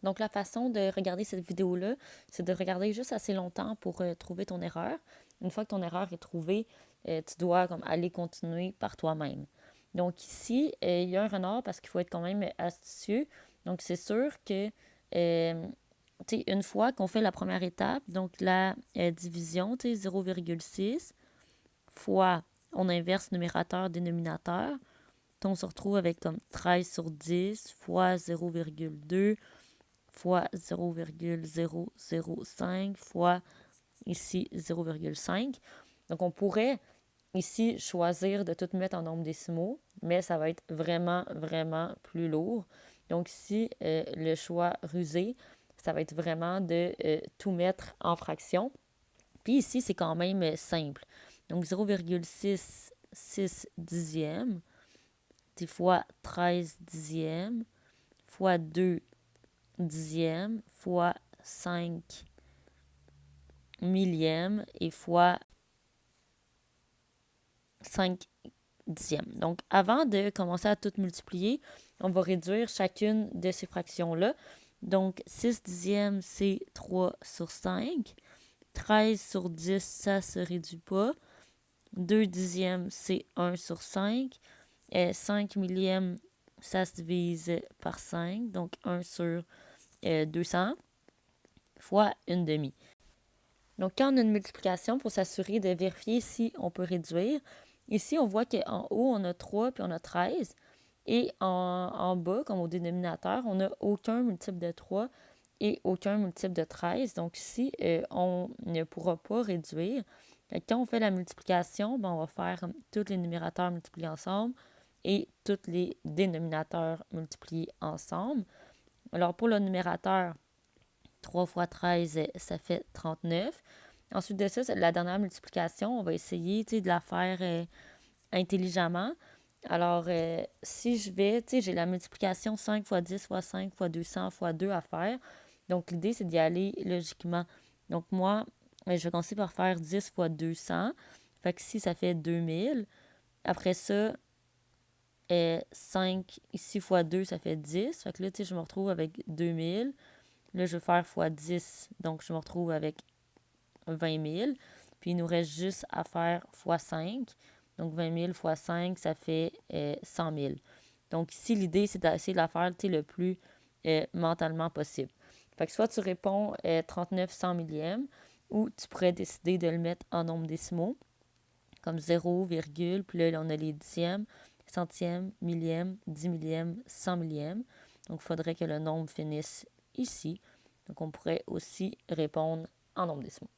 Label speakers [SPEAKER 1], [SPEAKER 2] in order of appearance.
[SPEAKER 1] Donc, la façon de regarder cette vidéo-là, c'est de regarder juste assez longtemps pour trouver ton erreur. Une fois que ton erreur est trouvée, tu dois comme, aller continuer par toi-même. Donc, ici, il y a un renard parce qu'il faut être quand même astucieux. Donc, c'est sûr que, une fois qu'on fait la première étape, donc la division, 0,6 fois, on inverse numérateur-dénominateur. On se retrouve avec comme 13 sur 10 fois 0,2 fois 0,005 fois ici 0,5. Donc, on pourrait ici choisir de tout mettre en nombres décimaux, mais ça va être vraiment, vraiment plus lourd. Donc, ici, le choix rusé, ça va être vraiment de tout mettre en fractions. Puis ici, c'est quand même simple. Donc, 0,66 dixièmes fois 13 dixièmes fois 2 dixièmes fois 5 millièmes et fois 5 dixièmes. Donc, avant de commencer à tout multiplier, on va réduire chacune de ces fractions-là. Donc, 6 dixièmes, c'est 3 sur 5. 13 sur 10, ça se réduit pas. 2 dixièmes, c'est 1 sur 5. Et 5 millièmes, ça se divise par 5. Donc, 1 sur 200 fois une demi. Donc, quand on a une multiplication, pour s'assurer de vérifier si on peut réduire, ici, on voit qu'en haut, on a 3 puis on a 13. Et en bas, comme au dénominateur, on n'a aucun multiple de 3 et aucun multiple de 13. Donc, ici, on ne pourra pas réduire. Quand on fait la multiplication, on va faire tous les numérateurs multipliés ensemble et tous les dénominateurs multipliés ensemble. Alors, pour le numérateur, 3 fois 13, ça fait 39. Ensuite de ça, la dernière multiplication, on va essayer de la faire intelligemment. Alors, si je vais, j'ai la multiplication 5 fois 10 fois 5 fois 200 fois 2 à faire. Donc, l'idée, c'est d'y aller logiquement. Donc, moi, je vais commencer par faire 10 fois 200. Fait que ici, ça fait 2000. Après ça, 5 ici fois 2, ça fait 10. Fait que là, je me retrouve avec 2000. Là, je vais faire fois 10. Donc, je me retrouve avec 20 000. Puis, il nous reste juste à faire fois 5. Donc, 20 000 fois 5, ça fait 100 000. Donc, ici, l'idée, c'est d'essayer de la faire le plus mentalement possible. Fait que soit tu réponds 39 100 millièmes, ou tu pourrais décider de le mettre en nombres décimaux, comme 0, virgule, puis là, on a les dixièmes, centièmes, millièmes, 10 millièmes, 100 millièmes. Donc, il faudrait que le nombre finisse ici. Donc, on pourrait aussi répondre en nombres décimaux.